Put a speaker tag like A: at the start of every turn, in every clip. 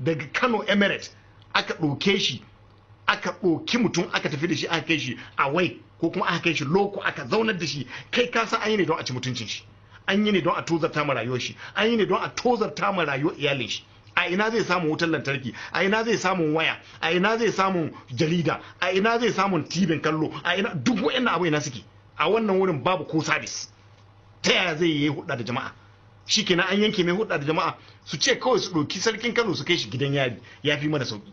A: daga Kano Emirates aka ɗauke shi, aka ɗauki mutum aka tafi da shi aka kai shi a wai ko kuma aka kai shi loko aka zaunar da shi, kai ka san an yi ne don a ci mutuncin shi, an yi ne don a tozarta ma rayuwar shi, an yi ne don a tozarta ma rayuwar iyalin shi. A ina zai samu wutar lantarki, a ina zai samu waya, a ina zai samu jarida, a ina zai samu tibin kallo, a ina duk waɗannan abu ina suke. A wannan wurin babu ko sabis. Ta yaya zai yi hudda da jama'a? Shikenan an yanke mai hudda da jama'a, su ce kawai su ɗauki sarkin Kano su kai shi gidan yari, ya fi mana sauki.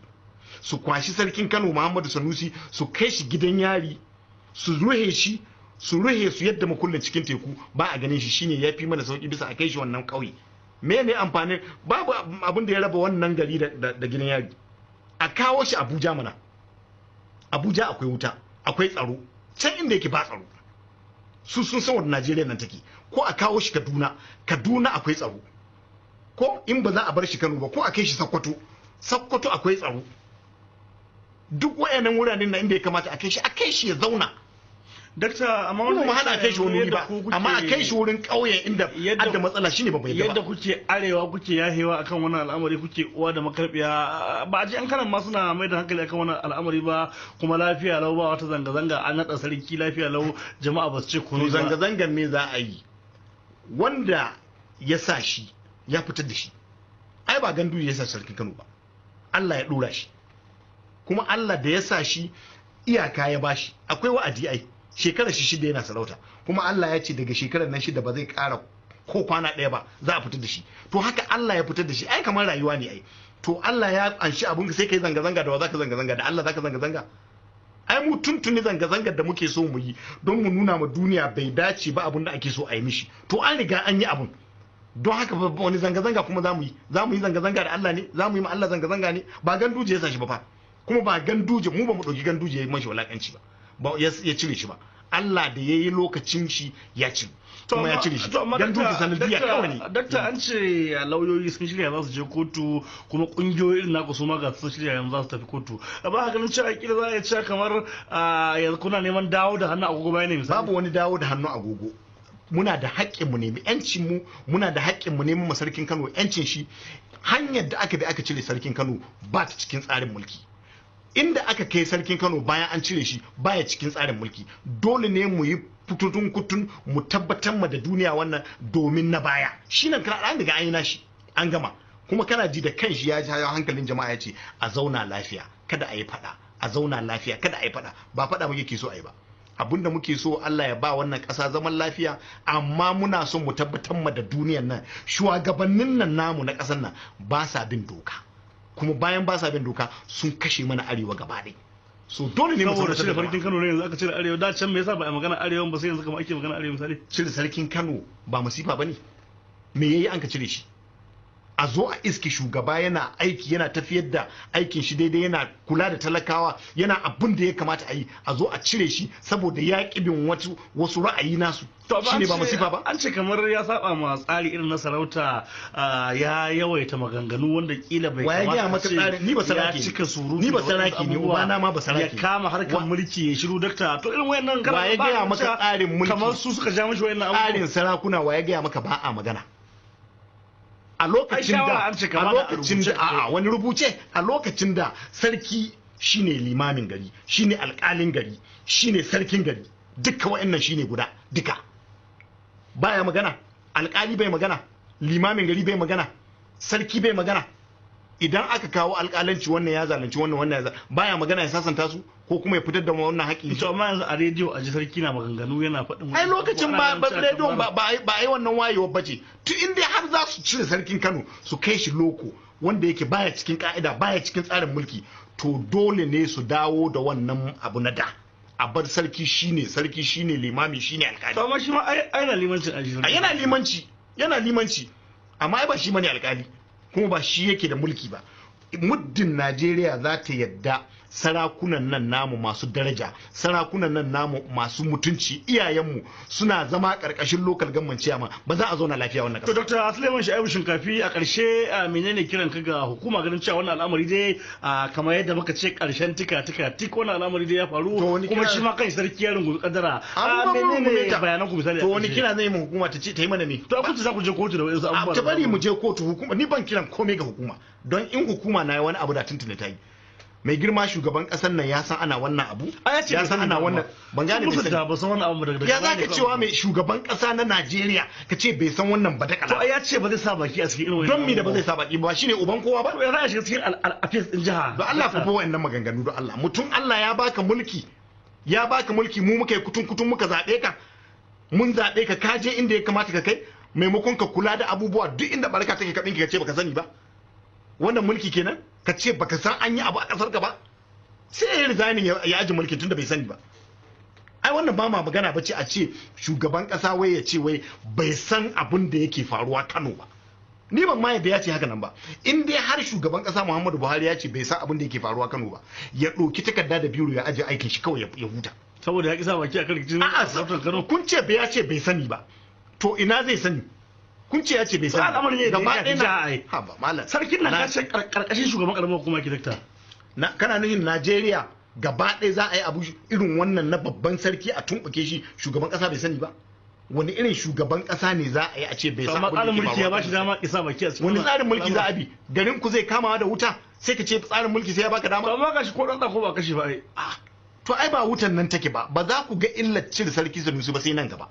A: Su kwashi sarkin Kano Muhammadu Sanusi su kai shi gidan yari, su ruhe shi, su ruhe su yadda makullin cikin teku ba a ganin shi, shine ya fi mana sauki bisa a kai shi wannan ƙauye. Mene amfanin? Babu abin da ya raba wannan gari da gidan yari. A kawo shi Abuja mana. Abuja akwai wuta, akwai tsaro, can inda yake ba tsaro. Su sun san wadda Najeriya nan take. Ko a kawo shi Kaduna, Kaduna akwai tsaro. Ko in ba za a bar shi Kano ba, ko a kai shi Sokoto, Sokoto akwai tsaro. Duk wayannan wuraren na inda ya kamata a kai shi ya zauna.
B: Dakta, amma
A: wannan hana kai shi wani wuri ba, amma a kai shi wurin ƙauye inda adda matsala shine ba bai da ba.
B: Yadda kuke arewa kuke yahewa akan wannan al'amari, kuke uwa da makarbiya, ba a ji an kanan ma suna mai da hankali akan wannan al'amari ba, kuma lafiya lau ba wata zanga-zanga, an naɗa sarki lafiya lau, jama'a ba su ce kunu ba.
A: Zanga-zangan me za a yi? Wanda ya sa shi ya fitar da shi. Ai ba gandu ya sa sarkin Kano ba, Allah ya ɗora shi, kuma Allah da ya sa shi iyaka ya bashi, akwai wa'adi ai. Shekarar shi 6 yana sarauta, kuma Allah ya ce daga shekarar nan 6 ba zai ƙara ko kwana ɗaya ba, za a fitar da shi. To haka Allah ya fitar da shi, ai kamar rayuwa ne ai. To Allah ya anshi abun sai kai zanga-zanga, da wa zaka zanga-zanga? Da Allah zaka zanga-zanga? Ai mu tuntuni zanga-zangar da muke so mu yi don mu nuna ma duniya bai dace ba abun da ake so a yi mishi. To an riga an yi abun. Don haka wani zanga-zanga kuma za mu yi zanga-zanga da Allah ne, za mu yi ma Allah zanga-zanga ne, ba ganduje ya sa shi ba fa, kuma ba ganduje, mu ba mu ɗauki ganduje ya yi mashi walakanci ba ya cire shi ba. Allah da ya yi lokacin shi ya ci, kuma ya cire shi. Ganduje sanadiyya kawai ne.
B: Dakta, an ce lauyoyi sun shirya za su je kotu, kuma kungiyoyi irin naku su ma ga sun shirya yanzu za su tafi kotu. Ba ka ganin cewa kila za a ce kamar yanzu kuna neman dawo da hannu agogo bayan ne misali?
A: Babu wani dawo da hannu agogo. Muna da haƙƙin mu nemi ƴancin mu, muna da haƙƙin mu nemi sarkin Kano ƴancin shi. Hanyar da aka bi aka cire sarkin Kano ba ta cikin tsarin mulki. Inda aka kai sarkin Kano bayan an cire shi baya cikin tsarin mulki. Dole ne mu yi fututun kutun mu tabbatar ma da duniya wannan domin na baya. Shi nan kana an daga an yi nashi an gama, kuma kana ji da kanshi ya ji hankalin jama'a ya ce a zauna lafiya, kada a yi faɗa, a zauna lafiya, kada a yi faɗa. Ba faɗa muke ke so a yi ba. Abinda muke so Allah ya ba wannan ƙasa zaman lafiya, amma muna son mu tabbatar ma da duniyar nan shugabannin nan namu na ƙasar nan ba sa bin doka, kuma bayan ba sa bin doka sun kashe mana arewa gaba ɗaya. So dole ne mu
B: saboda cire sarkin Kano ne yanzu aka cire arewa, da can me yasa ba a magana arewa ba sai yanzu kuma ake magana arewa misali?
A: Cire sarkin Kano ba masifa bane? Me yayi an ka cire shi? A zo a iski shugaba yana aiki, yana tafiyar da aikin shi daidai, yana kula da talakawa, yana abin da ya kamata a yi, a zo a cire shi saboda ya bin wasu ra'ayi nasu. Shi ne ba masifa ba?
B: An ce kamar ya saba ma tsari irin na sarauta, ya yawaita maganganu wanda kila bai kamata
A: tsari. Ni ba saraki,
B: ya cika surutu,
A: ni ba saraki ne, ubana ma ba saraki,
B: ya kama harkar mulki ya shiru. Dakta, to irin wayannan
A: wa ya gaya maka tsarin mulki
B: kamar su suka ja mishi wayannan abubuwa?
A: Tsarin sarakuna wa ya gaya maka ba a magana? A lokacin da a wani rubuce, a lokacin da sarki shine limamin gari, shine alƙalin gari, shine sarkin gari, duka wa'annan shine guda duka. Baya magana, alƙali bai magana, limamin gari bai magana, sarki bai magana. Idan aka kawo alƙalanci wannan ya zalunci wannan ya baya magana ya sasanta su, ko kuma ya fitar da wannan haƙƙi.
B: To amma yanzu a rediyo a ji sarki na maganganu yana faɗin.
A: Ai lokacin ba rediyon ba a yi wannan wayewar bace. To inda har za su cire sarkin Kano su kai shi loko wanda yake baya cikin ka'ida, baya cikin tsarin mulki, to dole ne su dawo da wannan abu na da. A bar sarki shine limami shine alƙali.
B: To amma shi ma ai na limancin a
A: yana limanci amma ai ba shi bane alƙali, kuma ba shi yake da mulki ba. Muddin Najeriya za ta yadda sarakunan nan namu masu daraja, sarakunan nan namu masu mutunci, iyayenmu suna zama karkashin local government chairman, ba za a zauna lafiya wannan
B: to
A: kasa.
B: Dr. Suleiman Shu'aibu Shinkafi, a ƙarshe menene kiran ka ga hukuma ganin cewa wannan al'amari dai kamar yadda muka ce ƙarshen tika wannan al'amari dai ya faru kuma shi ma kan sarki ya rungumi kaddara, menene bayanan ku misali?
A: To wani kira zai mu hukuma ta ce ta yi mana me?
B: To kun ce za ku je kotu da wasu abubuwa.
A: Ta bari mu je kotu, hukuma ni ban kiran komai ga hukuma, don in hukuma na yi wani abu da tuntune ta yi. Mai girma shugaban kasar nan ya san ana wannan abu, ya san ana wannan, ban gane bai sani
B: ba san wannan abu daga
A: ya zaka cewa mai shugaban kasa na Najeriya ka ce bai san wannan badakala.
B: To ya ce ba zai sa baki a cikin irin
A: don me da ba zai sa baki ba, shine uban kowa ba?
B: To ya za a shiga cikin affairs din jiha.
A: Don Allah fa wa'annan maganganu, don Allah mutum Allah ya baka mulki, mu muka yi kutun muka zabe ka, mun zabe ka kaje inda ya kamata ka kai, maimakon ka kula da abubuwa duk inda barka take ka dinki ka ce baka sani ba. Wannan mulki kenan, ka ce baka san an yi abu a kasar ka ba, sai ya resign ya aji mulki tunda bai sani ba. Ai wannan ba ma magana bace a ce shugaban kasa wai ya ce wai bai san abin da yake faruwa Kano ba. Ni ban ma yadda ya ce haka nan ba. In dai har shugaban kasa Muhammadu Buhari ya ce bai san abin da yake faruwa Kano ba, ya ɗauki takarda da biro ya aje aikin shi kawai ya huta.
B: Saboda ya ki sa baki a kan rikicin sarautar Kano.
A: Kun ce ya ce bai sani ba, to ina zai sani? Kun ce ya ce bai sani.
B: Al'amarin ne da ya shafi jiha ai.
A: Ha ba malam.
B: Sarkin nan ka ce karkashin shugaban karamar hukuma ke dakta.
A: Kana nufin Najeriya gaba ɗaya za a yi abu irin wannan na babban sarki a tumɓuke shi shugaban ƙasa bai sani ba? Wani irin shugaban ƙasa ne za a yi a ce bai san abin da ke
B: mulki ya bashi dama isa baki a cikin
A: wani tsarin mulki za a bi? Garin ku zai kamawa da wuta sai ka ce tsarin mulki sai ya baka dama?
B: Amma kashi ko dan ko ba kashi ba ai.
A: To ai ba wutan nan take ba za ku ga illar cire sarki Sanusi ba sai nan gaba.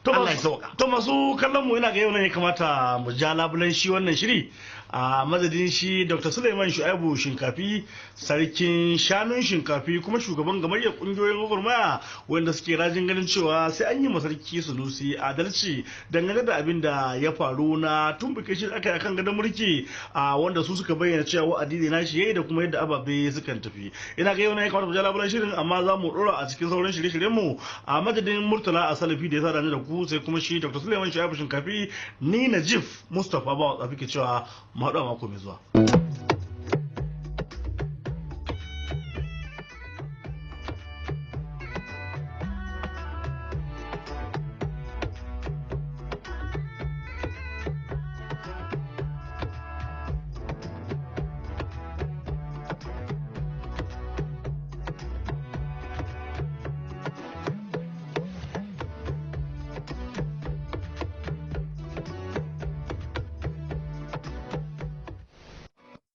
A: Allah ya sauka.
B: To masu kallon mu ina ga yau ne ya kamata mu ja labulan shi wannan shiri a madadin shi Dr. Suleiman Shu'aibu Shinkafi, sarkin shanun Shinkafi kuma shugaban gamayyar kungiyoyin gwagwarmaya wanda suke rajin ganin cewa sai an yi masarki Sanusi adalci dangane da abin da ya faru na tumbuke shi aka yi akan gadon mulki wanda su suka bayyana cewa wa'adi ne nashi yayi da kuma yadda ababe sukan tafi. Ina ga yau ne ya kamata mu ja labulan shirin amma za mu dora a cikin sauran shirye-shiryen mu a madadin Murtala Asalafi da ya sa da ku sai kuma shi Dr. Suleiman Shu'aibu Shinkafi, ni Najib Mustapha Bawa Tsafi ke cewa mu haɗu a mako mai zuwa.